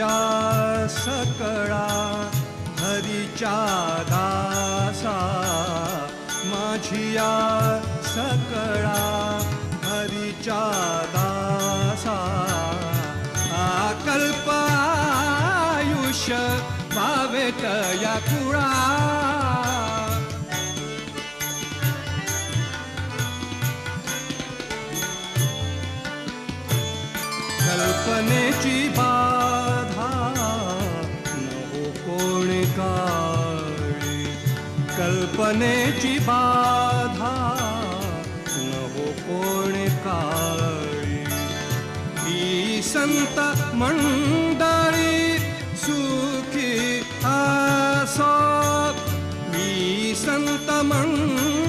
माझिया सकळा हरीच्या दासा, माझिया सकळा हरीच्या दासा, कल्प आयुष्य भावेत या कुळा. कल्पनेची बाधा नको कोण काळी, कल्पनेची बाधा नको कोण काळी. ही संत मंडळी सुखी असो, ही संत मंडळी